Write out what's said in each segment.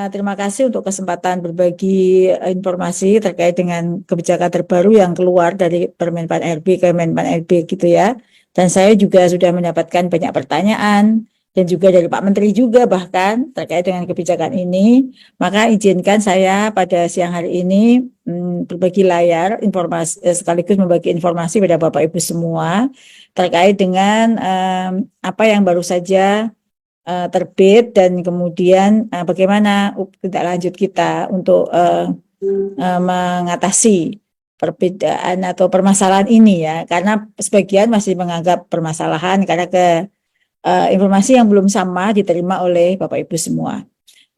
Terima kasih untuk kesempatan berbagi informasi terkait dengan kebijakan terbaru yang keluar dari Permenpan RB ke Menpan RB gitu ya. Dan saya juga sudah mendapatkan banyak pertanyaan dan juga dari Pak Menteri juga bahkan terkait dengan kebijakan ini. Maka izinkan saya pada siang hari ini berbagi layar informasi sekaligus membagi informasi pada Bapak Ibu semua terkait dengan apa yang baru saja terbit dan kemudian bagaimana tindak lanjut kita untuk mengatasi perbedaan atau permasalahan ini ya, karena sebagian masih menganggap permasalahan karena informasi yang belum sama diterima oleh Bapak Ibu semua.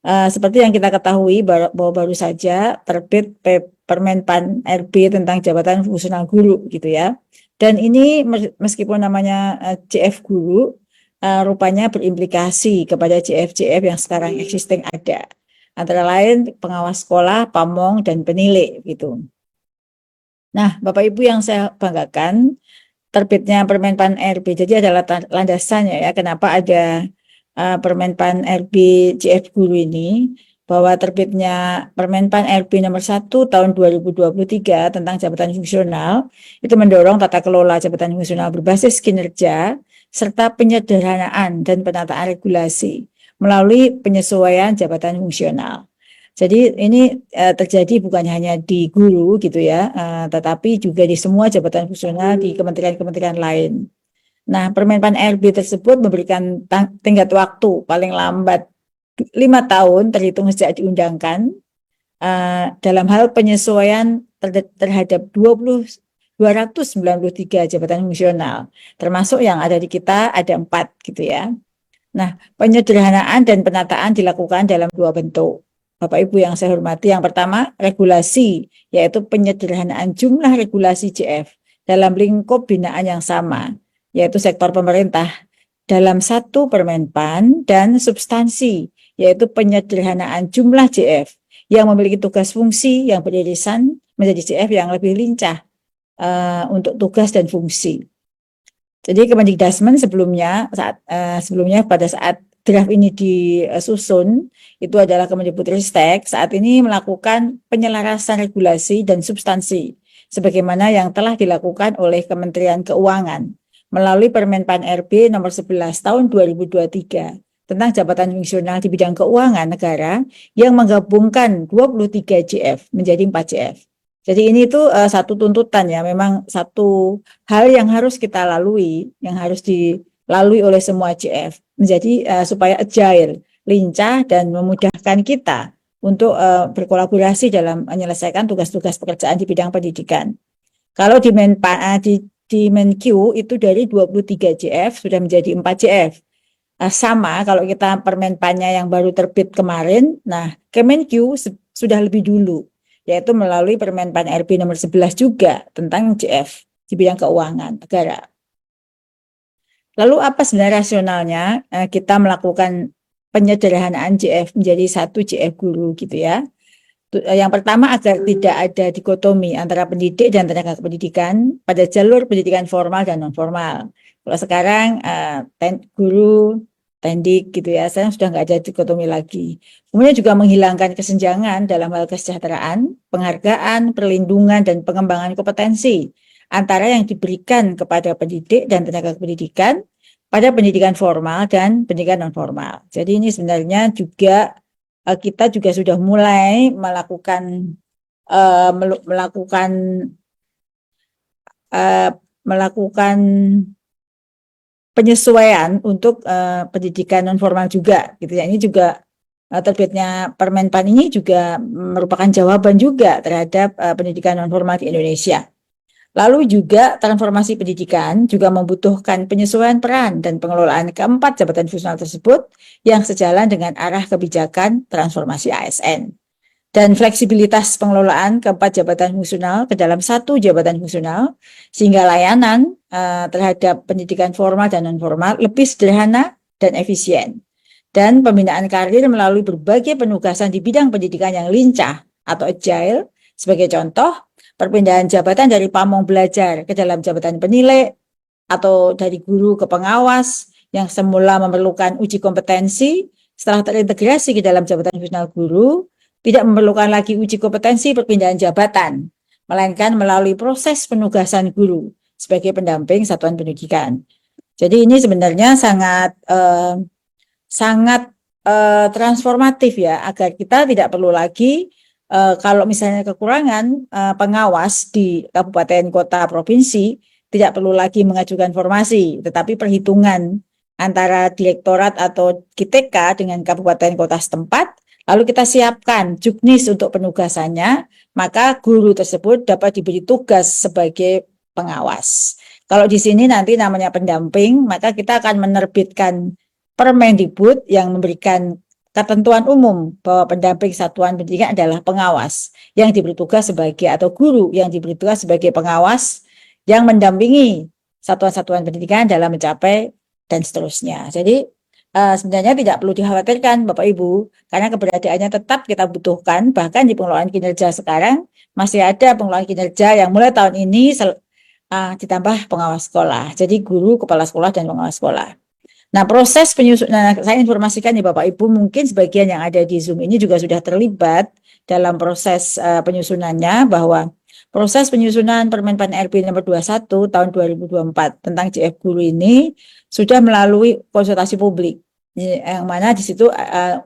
Seperti yang kita ketahui bahwa baru saja terbit Permenpan RB tentang jabatan fungsional guru gitu ya. Dan ini meskipun namanya CF guru, rupanya berimplikasi kepada CF-CF yang sekarang existing ada. Antara lain pengawas sekolah, pamong, dan penilai gitu. Nah, Bapak Ibu yang saya banggakan, terbitnya Permenpan RB jadi adalah landasannya ya kenapa ada Permenpan RB CF Guru ini, bahwa terbitnya Permenpan RB nomor 1 tahun 2023 tentang jabatan fungsional itu mendorong tata kelola jabatan fungsional berbasis kinerja serta penyederhanaan dan penataan regulasi melalui penyesuaian jabatan fungsional. Jadi ini terjadi bukan hanya di guru gitu ya, tetapi juga di semua jabatan fungsional di kementerian-kementerian lain. Nah, Permenpan RB tersebut memberikan tenggat waktu paling lambat 5 tahun terhitung sejak diundangkan dalam hal penyesuaian terhadap 293 jabatan fungsional, termasuk yang ada di kita ada 4 gitu ya. Nah, penyederhanaan dan penataan dilakukan dalam 2 bentuk. Bapak Ibu yang saya hormati, yang pertama regulasi, yaitu penyederhanaan jumlah regulasi JF dalam lingkup binaan yang sama, yaitu sektor pemerintah, dalam satu Permenpan, dan substansi, yaitu penyederhanaan jumlah JF yang memiliki tugas fungsi yang beririsan menjadi JF yang lebih lincah untuk tugas dan fungsi. Jadi Kemendikbudrismen sebelumnya pada saat draft ini disusun itu adalah Kemendikbudristek saat ini melakukan penyelarasan regulasi dan substansi sebagaimana yang telah dilakukan oleh Kementerian Keuangan melalui Permenpan RB nomor 11 tahun 2023 tentang jabatan fungsional di bidang keuangan negara yang menggabungkan 23 JF menjadi 4 JF. Jadi ini itu satu tuntutan ya, memang satu hal yang harus kita lalui, yang harus dilalui oleh semua JF, menjadi supaya agile, lincah, dan memudahkan kita untuk berkolaborasi dalam menyelesaikan tugas-tugas pekerjaan di bidang pendidikan. Kalau di Menq itu dari 23 JF sudah menjadi 4 JF. Sama kalau kita Permenpannya yang baru terbit kemarin, nah Kemenq sudah lebih dulu, yaitu melalui Permenpan RB nomor 11 juga tentang JF di bidang keuangan negara. Lalu apa sebenarnya rasionalnya kita melakukan penyederhanaan JF menjadi satu JF guru gitu ya. Yang pertama agar tidak ada dikotomi antara pendidik dan tenaga pendidikan pada jalur pendidikan formal dan non formal. Kalau sekarang guru, tendik gitu ya, saya sudah nggak ada dikotomi lagi. Kemudian juga menghilangkan kesenjangan dalam hal kesejahteraan, penghargaan, perlindungan, dan pengembangan kompetensi antara yang diberikan kepada pendidik dan tenaga pendidikan pada pendidikan formal dan pendidikan non formal. Jadi ini sebenarnya juga kita juga sudah mulai melakukan penyesuaian untuk pendidikan non formal juga gitu ya. Ini juga terbitnya Permenpan ini juga merupakan jawaban juga terhadap pendidikan non formal di Indonesia. Lalu juga transformasi pendidikan juga membutuhkan penyesuaian peran dan pengelolaan keempat jabatan fungsional tersebut yang sejalan dengan arah kebijakan transformasi ASN. Dan fleksibilitas pengelolaan keempat jabatan fungsional ke dalam satu jabatan fungsional sehingga layanan terhadap pendidikan formal dan non formal lebih sederhana dan efisien. Dan pembinaan karir melalui berbagai penugasan di bidang pendidikan yang lincah atau agile, sebagai contoh perpindahan jabatan dari pamong belajar ke dalam jabatan penilai atau dari guru ke pengawas yang semula memerlukan uji kompetensi setelah terintegrasi ke dalam jabatan fungsional guru, tidak memerlukan lagi uji kompetensi perpindahan jabatan, melainkan melalui proses penugasan guru sebagai pendamping satuan pendidikan. Jadi ini sebenarnya sangat transformatif ya, agar kita tidak perlu lagi kalau misalnya kekurangan pengawas di kabupaten, kota, provinsi, tidak perlu lagi mengajukan formasi, tetapi perhitungan antara direktorat atau GTK dengan kabupaten kota setempat, lalu kita siapkan juknis untuk penugasannya, maka guru tersebut dapat diberi tugas sebagai pengawas. Kalau di sini nanti namanya pendamping, maka kita akan menerbitkan Permendikbud yang memberikan ketentuan umum bahwa pendamping satuan pendidikan adalah pengawas yang diberi tugas sebagai, atau guru yang diberi tugas sebagai pengawas yang mendampingi satuan-satuan pendidikan dalam mencapai dan seterusnya. Jadi sebenarnya tidak perlu dikhawatirkan Bapak Ibu, karena keberadaannya tetap kita butuhkan. Bahkan di pengelolaan kinerja sekarang masih ada pengelolaan kinerja yang mulai tahun ini ditambah pengawas sekolah. Jadi guru, kepala sekolah, dan pengawas sekolah. Nah, proses penyusunan, saya informasikan ya Bapak Ibu, mungkin sebagian yang ada di Zoom ini juga sudah terlibat dalam proses penyusunannya, bahwa proses penyusunan Permenpan RB nomor 21 tahun 2024 tentang JF Guru ini sudah melalui konsultasi publik, yang mana di situ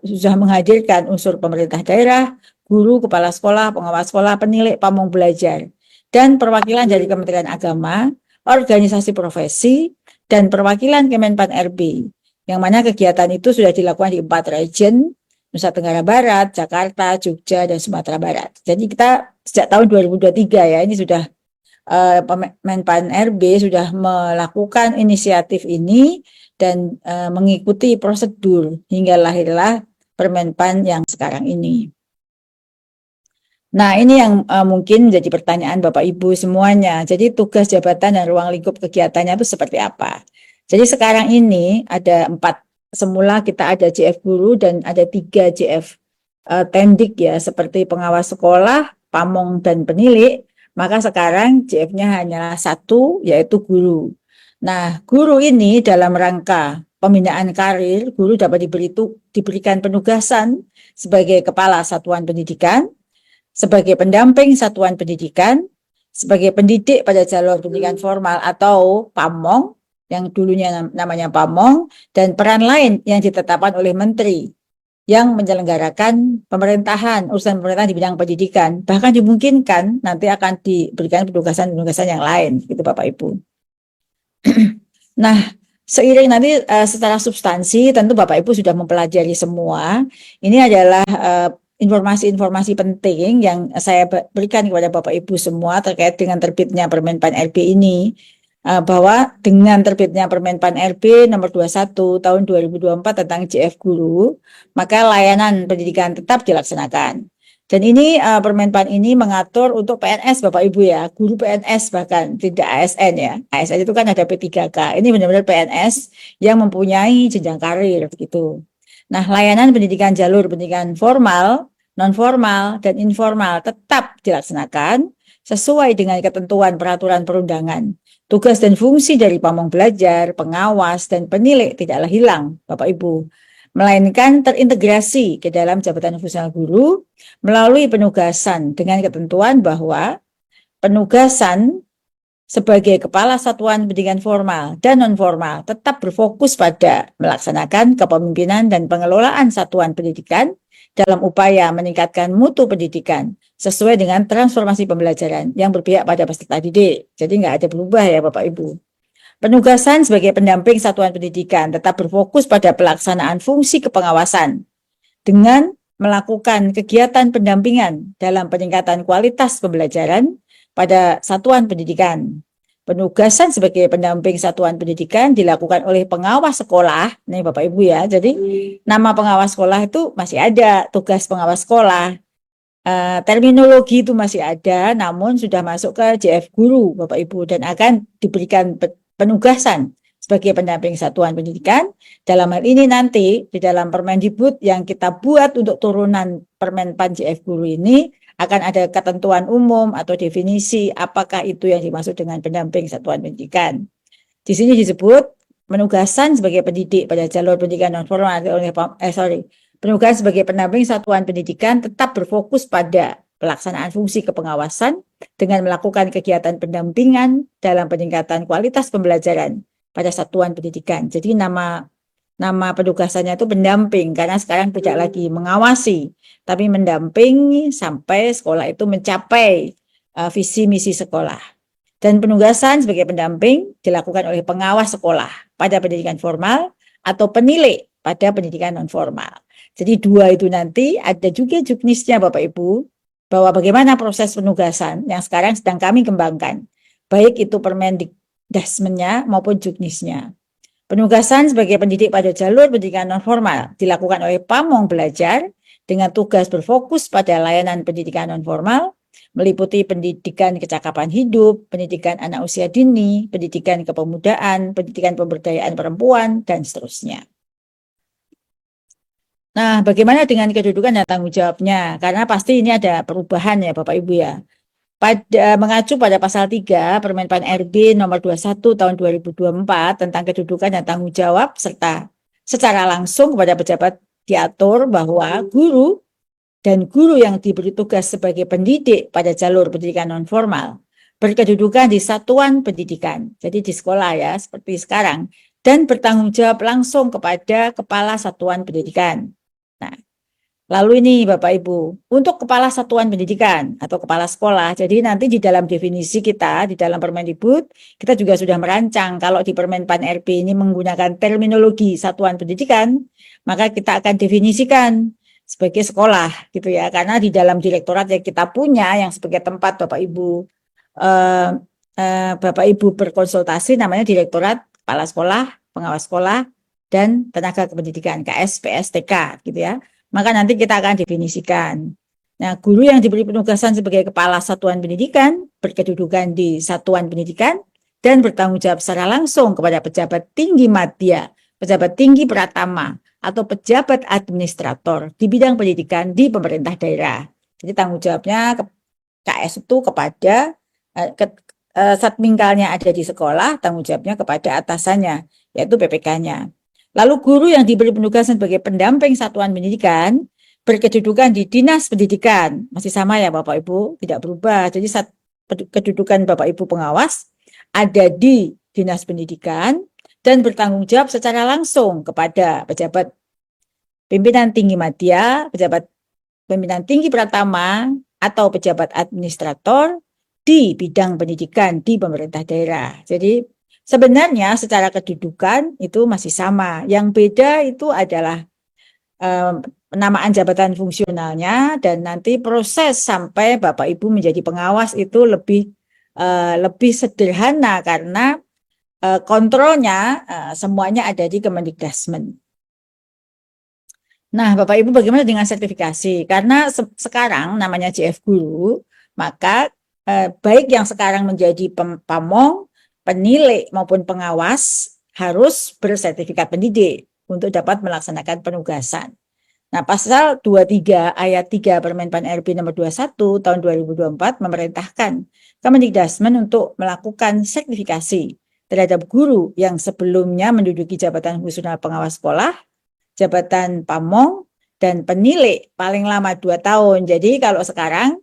sudah menghadirkan unsur pemerintah daerah, guru, kepala sekolah, pengawas sekolah, penilik, pamong belajar, dan perwakilan dari Kementerian Agama, organisasi profesi, dan perwakilan Kemenpan RB, yang mana kegiatan itu sudah dilakukan di 4 region, Nusa Tenggara Barat, Jakarta, Jogja, dan Sumatera Barat. Jadi kita sejak tahun 2023 ya, ini sudah Kemenpan RB sudah melakukan inisiatif ini dan mengikuti prosedur hingga lahirlah Permenpan yang sekarang ini. Nah, ini yang mungkin menjadi pertanyaan Bapak Ibu semuanya. Jadi tugas jabatan dan ruang lingkup kegiatannya itu seperti apa? Jadi sekarang ini ada 4. Semula kita ada JF Guru dan ada 3 JF Tendik ya, seperti pengawas sekolah, pamong, dan penilik. Maka sekarang JF-nya hanyalah 1, yaitu guru. Nah, guru ini dalam rangka pembinaan karir, guru dapat diberikan penugasan sebagai kepala satuan pendidikan, sebagai pendamping satuan pendidikan, sebagai pendidik pada jalur pendidikan formal atau PAMONG, yang dulunya namanya PAMONG, dan peran lain yang ditetapkan oleh menteri yang menyelenggarakan pemerintahan, urusan pemerintahan di bidang pendidikan. Bahkan dimungkinkan nanti akan diberikan penugasan-penugasan yang lain, gitu Bapak Ibu. Nah, seiring nanti secara substansi, tentu Bapak Ibu sudah mempelajari semua. Ini adalah informasi-informasi penting yang saya berikan kepada Bapak Ibu semua terkait dengan terbitnya Permenpan RB ini, bahwa dengan terbitnya Permenpan RB nomor 21 tahun 2024 tentang JF Guru, maka layanan pendidikan tetap dilaksanakan. Dan ini Permenpan ini mengatur untuk PNS Bapak Ibu ya, guru PNS bahkan, tidak ASN ya. ASN itu kan ada P3K. Ini benar-benar PNS yang mempunyai jenjang karir begitu. Nah, layanan pendidikan jalur pendidikan formal, non-formal, dan informal tetap dilaksanakan sesuai dengan ketentuan peraturan perundangan. Tugas dan fungsi dari pamong belajar, pengawas, dan penilik tidaklah hilang, Bapak Ibu, melainkan terintegrasi ke dalam jabatan fungsional guru melalui penugasan dengan ketentuan bahwa penugasan sebagai kepala satuan pendidikan formal dan non-formal tetap berfokus pada melaksanakan kepemimpinan dan pengelolaan satuan pendidikan dalam upaya meningkatkan mutu pendidikan sesuai dengan transformasi pembelajaran yang berpihak pada peserta didik. Jadi nggak ada berubah ya Bapak Ibu. Penugasan sebagai pendamping satuan pendidikan tetap berfokus pada pelaksanaan fungsi kepengawasan dengan melakukan kegiatan pendampingan dalam peningkatan kualitas pembelajaran pada satuan pendidikan. Penugasan sebagai pendamping satuan pendidikan dilakukan oleh pengawas sekolah, nih Bapak Ibu ya. Jadi nama pengawas sekolah itu masih ada, tugas pengawas sekolah. Terminologi itu masih ada, namun sudah masuk ke JF Guru Bapak Ibu, dan akan diberikan penugasan sebagai pendamping satuan pendidikan. Dalam hal ini nanti di dalam Permendikbud yang kita buat untuk turunan Permenpan JF Guru ini akan ada ketentuan umum atau definisi apakah itu yang dimaksud dengan pendamping satuan pendidikan. Di sini disebut penugasan sebagai pendidik pada jalur pendidikan non formal penugasan sebagai pendamping satuan pendidikan tetap berfokus pada pelaksanaan fungsi kepengawasan dengan melakukan kegiatan pendampingan dalam peningkatan kualitas pembelajaran pada satuan pendidikan. Jadi nama penugasannya itu pendamping karena sekarang tidak lagi mengawasi, tapi mendampingi sampai sekolah itu mencapai visi misi sekolah. Dan penugasan sebagai pendamping dilakukan oleh pengawas sekolah pada pendidikan formal atau penilai pada pendidikan non formal. Jadi dua itu nanti ada juga juknisnya Bapak Ibu, bahwa bagaimana proses penugasan yang sekarang sedang kami kembangkan, baik itu Permendikdasmennya maupun juknisnya. Penugasan sebagai pendidik pada jalur pendidikan non formal dilakukan oleh pamong belajar dengan tugas berfokus pada layanan pendidikan non formal, meliputi pendidikan kecakapan hidup, pendidikan anak usia dini, pendidikan kepemudaan, pendidikan pemberdayaan perempuan, dan seterusnya. Nah, bagaimana dengan kedudukan dan tanggung jawabnya? Karena pasti ini ada perubahan ya Bapak Ibu ya. Mengacu pada pasal 3 Permenpan RB nomor 21 tahun 2024 tentang kedudukan dan tanggung jawab serta secara langsung kepada pejabat diatur bahwa guru dan guru yang diberi tugas sebagai pendidik pada jalur pendidikan non formal berkedudukan di satuan pendidikan, jadi di sekolah ya seperti sekarang, dan bertanggung jawab langsung kepada kepala satuan pendidikan. Nah, lalu ini Bapak Ibu, untuk kepala satuan pendidikan atau kepala sekolah, jadi nanti di dalam definisi kita, di dalam Permendikbud, kita juga sudah merancang kalau di Permenpan RB ini menggunakan terminologi satuan pendidikan, maka kita akan definisikan sebagai sekolah gitu ya, karena di dalam direktorat yang kita punya yang sebagai tempat Bapak Ibu berkonsultasi namanya Direktorat Kepala Sekolah, Pengawas Sekolah, dan Tenaga Kependidikan KSPSTK gitu ya. Maka nanti kita akan definisikan. Nah, guru yang diberi penugasan sebagai kepala satuan pendidikan berkedudukan di satuan pendidikan dan bertanggung jawab secara langsung kepada pejabat tinggi madya, pejabat tinggi pratama, atau pejabat administrator di bidang pendidikan di pemerintah daerah. Jadi tanggung jawabnya KS itu kepada satmingkalnya ada di sekolah, tanggung jawabnya kepada atasannya, yaitu PPK-nya. Lalu guru yang diberi penugasan sebagai pendamping satuan pendidikan berkedudukan di dinas pendidikan. Masih sama ya Bapak Ibu, tidak berubah. Jadi kedudukan Bapak Ibu pengawas ada di dinas pendidikan dan bertanggung jawab secara langsung kepada pejabat pimpinan tinggi madya, pejabat pimpinan tinggi pratama, atau pejabat administrator di bidang pendidikan di pemerintah daerah. Jadi sebenarnya secara kedudukan itu masih sama. Yang beda itu adalah penamaan jabatan fungsionalnya dan nanti proses sampai Bapak Ibu menjadi pengawas itu lebih sederhana karena kontrolnya semuanya ada di Kemendikdasmen. Nah, Bapak Ibu bagaimana dengan sertifikasi? Karena sekarang namanya JF Guru, maka baik yang sekarang menjadi pamong, penilai maupun pengawas harus bersertifikat pendidik untuk dapat melaksanakan penugasan. Nah, pasal 23 ayat 3 Permenpan RB nomor 21 tahun 2024 memerintahkan Kemendikdasmen untuk melakukan sertifikasi terhadap guru yang sebelumnya menduduki jabatan fungsional pengawas sekolah, jabatan pamong, dan penilai paling lama 2 tahun. Jadi kalau sekarang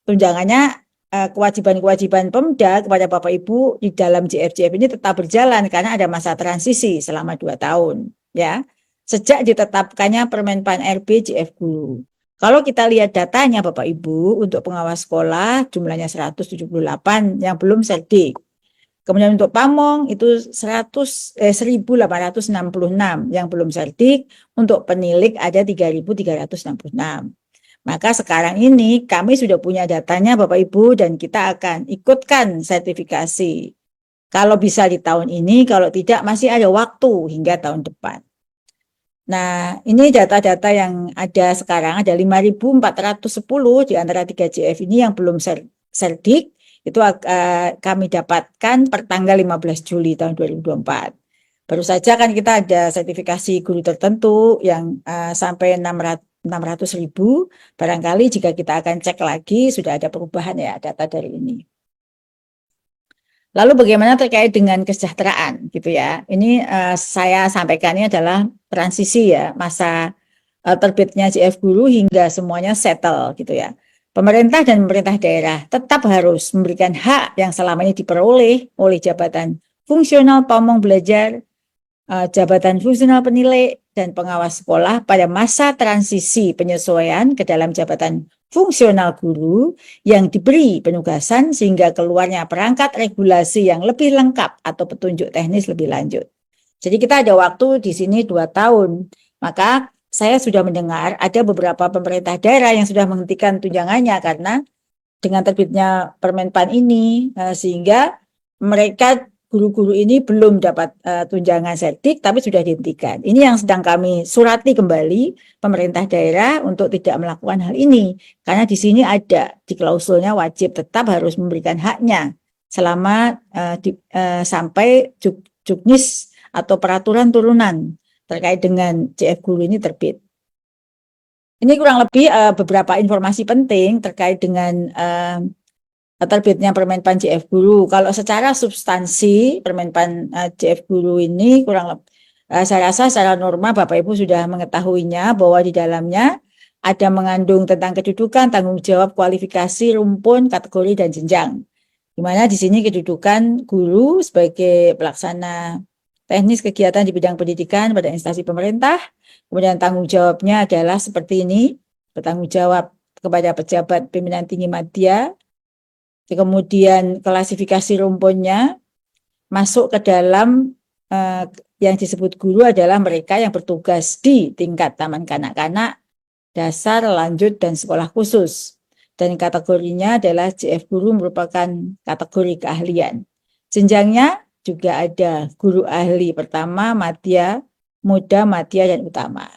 tunjangannya kewajiban-kewajiban Pemda kepada Bapak Ibu di dalam JF-JF ini tetap berjalan karena ada masa transisi selama 2 tahun ya. Sejak ditetapkannya Permenpan RB JF Guru. Kalau kita lihat datanya Bapak Ibu untuk pengawas sekolah jumlahnya 178 yang belum serdik. Kemudian untuk pamong itu 1866 yang belum serdik, untuk penilik ada 3366. Maka sekarang ini kami sudah punya datanya Bapak Ibu dan kita akan ikutkan sertifikasi. Kalau bisa di tahun ini, kalau tidak masih ada waktu hingga tahun depan. Nah, ini data-data yang ada sekarang, ada 5.410 di antara 3 JF ini yang belum serdik, itu kami dapatkan per tanggal 15 Juli tahun 2024. Baru saja kan kita ada sertifikasi guru tertentu yang sampai 600.000, barangkali jika kita akan cek lagi sudah ada perubahan ya data dari ini. Lalu bagaimana terkait dengan kesejahteraan gitu ya. Ini saya sampaikan ini adalah transisi ya, masa terbitnya CF Guru hingga semuanya settle gitu ya. Pemerintah dan pemerintah daerah tetap harus memberikan hak yang selama ini diperoleh oleh jabatan fungsional pamong belajar, jabatan fungsional penilai, dan pengawas sekolah pada masa transisi penyesuaian ke dalam jabatan fungsional guru yang diberi penugasan sehingga keluarnya perangkat regulasi yang lebih lengkap atau petunjuk teknis lebih lanjut. Jadi kita ada waktu di sini 2 tahun. Maka saya sudah mendengar ada beberapa pemerintah daerah yang sudah menghentikan tunjangannya karena dengan terbitnya Permenpan ini sehingga mereka guru-guru ini belum dapat tunjangan sertik tapi sudah dihentikan. Ini yang sedang kami surati kembali pemerintah daerah untuk tidak melakukan hal ini karena di sini ada di klausulnya wajib tetap harus memberikan haknya selama sampai juknis atau peraturan turunan terkait dengan CF Guru ini terbit. Ini kurang lebih beberapa informasi penting terkait dengan terbitnya Permenpan CF Guru. Kalau secara substansi Permenpan CF Guru ini kurang lebih saya rasa secara norma Bapak Ibu sudah mengetahuinya bahwa di dalamnya ada mengandung tentang kedudukan, tanggung jawab, kualifikasi, rumpun, kategori, dan jenjang. Di mana di sini kedudukan guru sebagai pelaksana teknis kegiatan di bidang pendidikan pada instansi pemerintah. Kemudian tanggung jawabnya adalah seperti ini, bertanggung jawab kepada pejabat pimpinan tinggi media. Kemudian klasifikasi rumpunnya masuk ke dalam yang disebut guru adalah mereka yang bertugas di tingkat taman kanak-kanak, dasar, lanjut, dan sekolah khusus. Dan kategorinya adalah CF Guru merupakan kategori keahlian. Jenjangnya juga ada guru ahli pertama, madya, muda, madya, dan utama.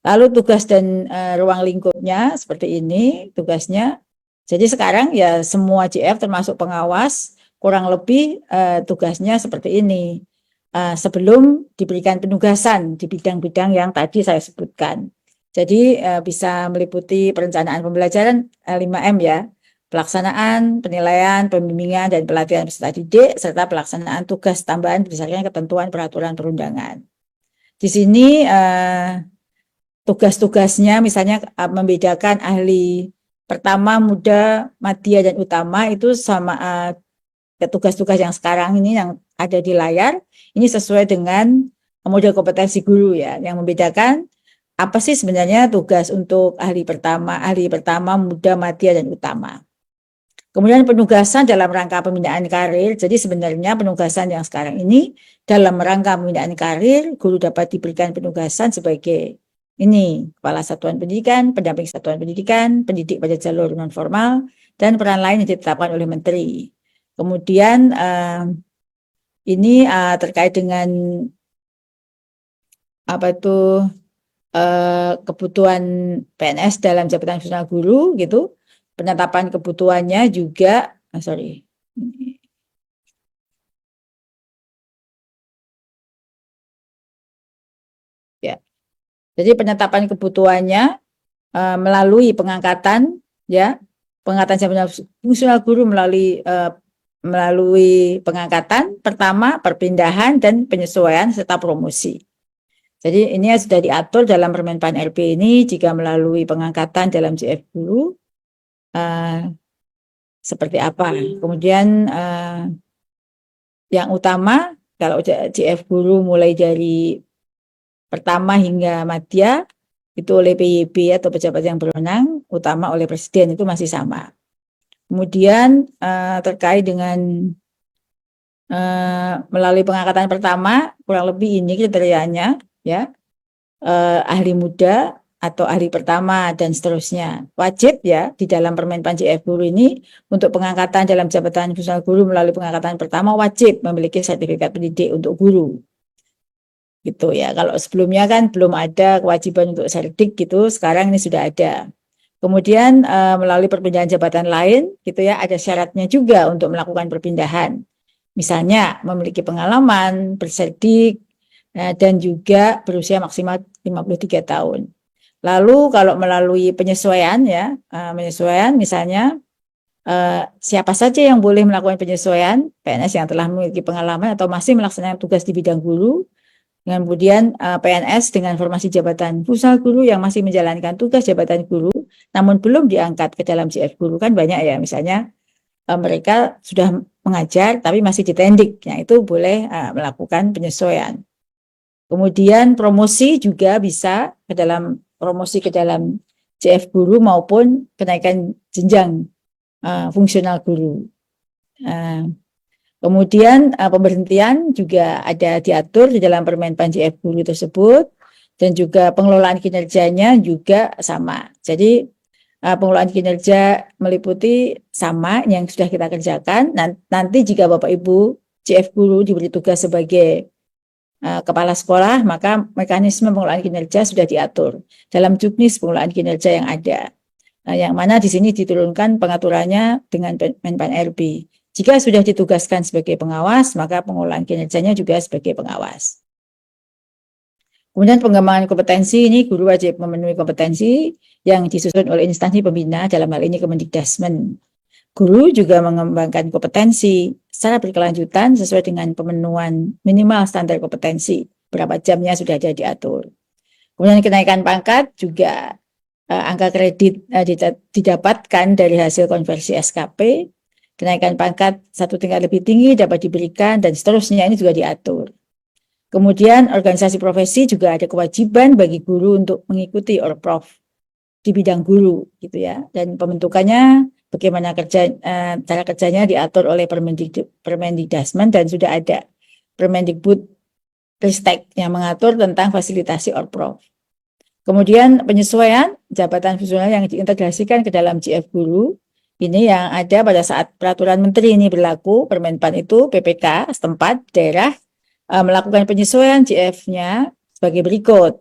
Lalu tugas dan ruang lingkupnya seperti ini tugasnya. Jadi sekarang ya semua CF termasuk pengawas kurang lebih tugasnya seperti ini. Sebelum diberikan penugasan di bidang-bidang yang tadi saya sebutkan. Jadi bisa meliputi perencanaan pembelajaran 5M ya. Pelaksanaan, penilaian, pembimbingan, dan pelatihan peserta didik, serta pelaksanaan tugas tambahan berdasarkan ketentuan peraturan perundangan. Di sini tugas-tugasnya misalnya membedakan ahli pertama, muda, madya, dan utama itu sama tugas-tugas yang sekarang ini yang ada di layar, ini sesuai dengan model kompetensi guru ya, yang membedakan apa sih sebenarnya tugas untuk ahli pertama, muda, madya, dan utama. Kemudian penugasan dalam rangka pembinaan karir. Jadi sebenarnya penugasan yang sekarang ini dalam rangka pembinaan karir, guru dapat diberikan penugasan sebagai ini, kepala satuan pendidikan, pendamping satuan pendidikan, pendidik pada jalur non formal, dan peran lain yang ditetapkan oleh menteri. Kemudian ini terkait dengan apa itu kebutuhan PNS dalam jabatan fungsional guru gitu. Penetapan kebutuhannya juga, ya. Jadi penetapan kebutuhannya melalui pengangkatan, ya, pengangkatan jabatan fungsional guru melalui pengangkatan pertama, perpindahan, dan penyesuaian serta promosi. Jadi ini sudah diatur dalam Permenpan RP ini jika melalui pengangkatan dalam CF Guru. Seperti apa. Kemudian yang utama kalau CF Guru mulai dari pertama hingga madya itu oleh PYB atau pejabat yang berwenang, utama oleh presiden itu masih sama. Kemudian terkait dengan melalui pengangkatan pertama kurang lebih ini kriterianya ya, ahli muda atau ahli pertama dan seterusnya. Wajib ya di dalam Permenpan CF Guru ini untuk pengangkatan dalam jabatan fungsional guru melalui pengangkatan pertama wajib memiliki sertifikat pendidik untuk guru. Gitu ya. Kalau sebelumnya kan belum ada kewajiban untuk sertik gitu, sekarang ini sudah ada. Kemudian melalui perpindahan jabatan lain gitu ya, ada syaratnya juga untuk melakukan perpindahan. Misalnya memiliki pengalaman, berserdik, dan juga berusia maksimal 53 tahun. Lalu kalau melalui penyesuaian ya, penyesuaian misalnya siapa saja yang boleh melakukan penyesuaian, PNS yang telah memiliki pengalaman atau masih melaksanakan tugas di bidang guru, kemudian PNS dengan formasi jabatan fungsional guru yang masih menjalankan tugas jabatan guru, namun belum diangkat ke dalam JF guru, kan banyak ya, misalnya mereka sudah mengajar tapi masih ditendik, nah itu boleh melakukan penyesuaian. Kemudian promosi juga bisa promosi ke dalam JF guru maupun kenaikan jenjang fungsional guru. Kemudian pemberhentian juga ada diatur di dalam Permenpan JF guru tersebut, dan juga pengelolaan kinerjanya juga sama. Jadi pengelolaan kinerja meliputi sama yang sudah kita kerjakan. Nanti jika Bapak Ibu JF guru diberi tugas sebagai kepala sekolah, maka mekanisme pengelolaan kinerja sudah diatur dalam juknis pengelolaan kinerja yang ada. Yang mana di sini diturunkan pengaturannya dengan Menpan RB. Jika sudah ditugaskan sebagai pengawas, maka pengelolaan kinerjanya juga sebagai pengawas. Kemudian pengembangan kompetensi, ini guru wajib memenuhi kompetensi yang disusun oleh instansi pembina, dalam hal ini Kemendikbudrismen. Guru juga mengembangkan kompetensi secara berkelanjutan sesuai dengan pemenuhan minimal standar kompetensi. Berapa jamnya sudah ada diatur. Kemudian kenaikan pangkat juga angka kredit didapatkan dari hasil konversi SKP. Kenaikan pangkat satu tingkat lebih tinggi dapat diberikan dan seterusnya, ini juga diatur. Kemudian organisasi profesi juga ada kewajiban bagi guru untuk mengikuti Orprov di bidang guru gitu ya, dan pembentukannya bagaimana cara kerjanya diatur oleh Permendikbudrismen, dan sudah ada Permendikbudristek yang mengatur tentang fasilitasi Orprov. Kemudian penyesuaian jabatan fungsional yang diintegrasikan ke dalam JF guru, ini yang ada pada saat peraturan menteri ini berlaku, Permenpan itu PPK setempat daerah melakukan penyesuaian JF-nya sebagai berikut.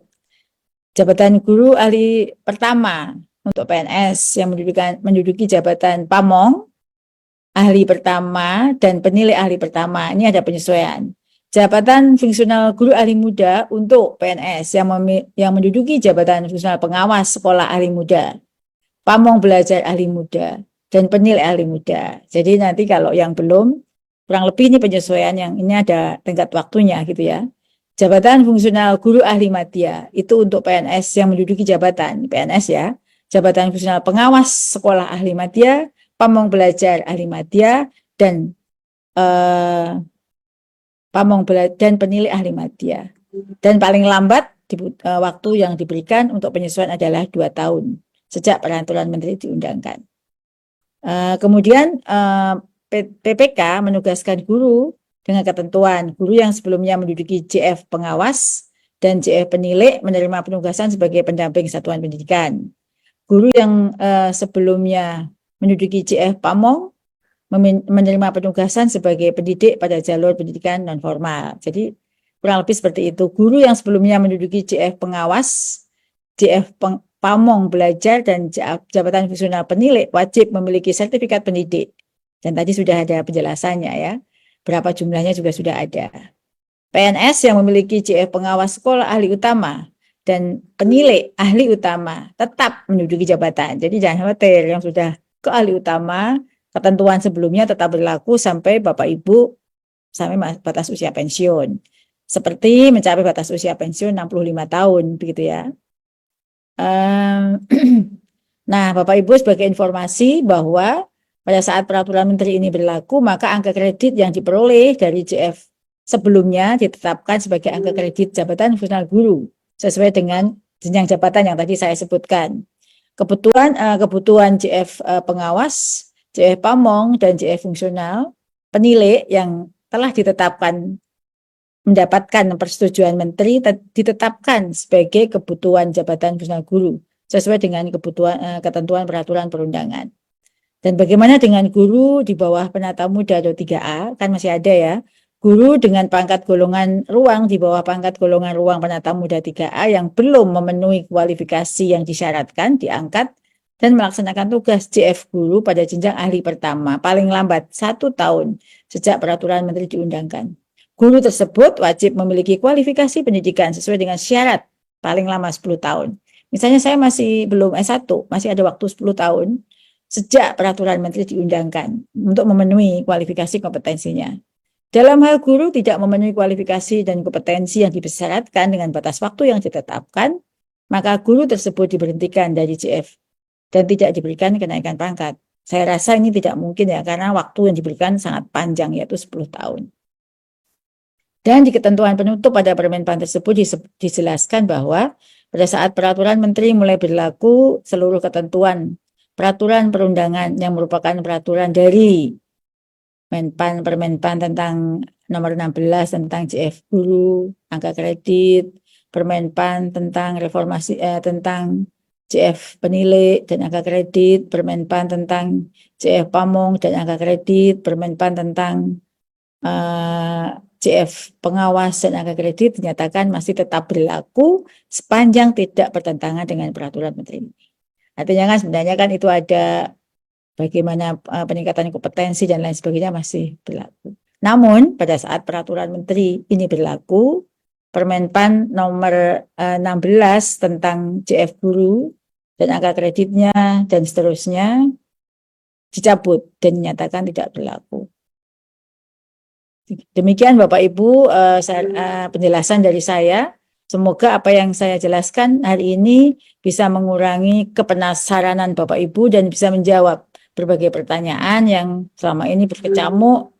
Jabatan guru ahli pertama untuk PNS yang menduduki jabatan pamong ahli pertama dan penilai ahli pertama, ini ada penyesuaian. Jabatan fungsional guru ahli muda untuk PNS yang menduduki jabatan fungsional pengawas sekolah ahli muda, pamong belajar ahli muda, dan penilai ahli muda. Jadi nanti kalau yang belum, kurang lebih ini penyesuaian yang ini ada tenggat waktunya gitu ya. Jabatan fungsional guru ahli madya itu untuk PNS yang menduduki jabatan PNS ya. Jabatan fungsional pengawas sekolah ahli madya, pamong belajar ahli madya, dan pamong belajar dan penilai ahli madya. Dan paling lambat waktu yang diberikan untuk penyesuaian adalah 2 tahun sejak peraturan menteri diundangkan. Kemudian PPK menugaskan guru dengan ketentuan guru yang sebelumnya menduduki JF pengawas dan JF penilai menerima penugasan sebagai pendamping satuan pendidikan. Guru yang sebelumnya menduduki JF pamong menerima penugasan sebagai pendidik pada jalur pendidikan non formal. Jadi kurang lebih seperti itu. Guru yang sebelumnya menduduki JF pengawas, JF pamong belajar, dan jabatan fungsional penilai wajib memiliki sertifikat pendidik. Dan tadi sudah ada penjelasannya ya. Berapa jumlahnya juga sudah ada. PNS yang memiliki JF pengawas sekolah ahli utama dan penilai ahli utama tetap menduduki jabatan. Jadi jangan khawatir, yang sudah ke ahli utama, ketentuan sebelumnya tetap berlaku sampai Bapak Ibu sampai batas usia pensiun. Seperti mencapai batas usia pensiun 65 tahun begitu ya. Nah, Bapak Ibu sebagai informasi bahwa pada saat peraturan menteri ini berlaku, maka angka kredit yang diperoleh dari JF sebelumnya ditetapkan sebagai angka kredit jabatan fungsional guru sesuai dengan jenjang jabatan yang tadi saya sebutkan. Kebutuhan JF pengawas, JF pamong, dan JF fungsional penilai yang telah ditetapkan mendapatkan persetujuan menteri ditetapkan sebagai kebutuhan jabatan fungsional guru sesuai dengan ketentuan peraturan perundangan. Dan bagaimana dengan guru di bawah penata muda atau 3A, kan masih ada ya, guru dengan pangkat golongan ruang di bawah pangkat golongan ruang penata muda 3A yang belum memenuhi kualifikasi yang disyaratkan diangkat dan melaksanakan tugas JF guru pada jenjang ahli pertama paling lambat 1 tahun sejak peraturan menteri diundangkan. Guru tersebut wajib memiliki kualifikasi pendidikan sesuai dengan syarat paling lama 10 tahun. Misalnya saya masih belum S1, masih ada waktu 10 tahun. sejak peraturan menteri diundangkan untuk memenuhi kualifikasi kompetensinya. Dalam hal guru tidak memenuhi kualifikasi dan kompetensi yang dibersyaratkan dengan batas waktu yang ditetapkan, maka guru tersebut diberhentikan dari JF dan tidak diberikan kenaikan pangkat. Saya rasa ini tidak mungkin ya, karena waktu yang diberikan sangat panjang, yaitu 10 tahun. Dan di ketentuan penutup pada Permenpan tersebut dijelaskan bahwa pada saat peraturan menteri mulai berlaku, seluruh ketentuan peraturan perundangan yang merupakan peraturan dari Permenpan tentang nomor 16 tentang JF guru, angka kredit, Permenpan tentang reformasi tentang JF penilai dan angka kredit, Permenpan tentang JF pamong dan angka kredit, Permenpan tentang JF pengawas dan angka kredit dinyatakan masih tetap berlaku sepanjang tidak bertentangan dengan peraturan menteri. Artinya kan sebenarnya kan itu ada bagaimana peningkatan kompetensi dan lain sebagainya masih berlaku. Namun pada saat peraturan menteri ini berlaku, Permenpan nomor 16 tentang JF guru dan angka kreditnya dan seterusnya dicabut dan dinyatakan tidak berlaku. Demikian Bapak Ibu penjelasan dari saya. Semoga apa yang saya jelaskan hari ini bisa mengurangi kepenasaranan Bapak Ibu dan bisa menjawab berbagai pertanyaan yang selama ini berkecamuk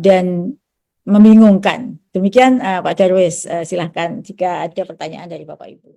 dan membingungkan. Demikian Pak Darwis, silahkan jika ada pertanyaan dari Bapak Ibu.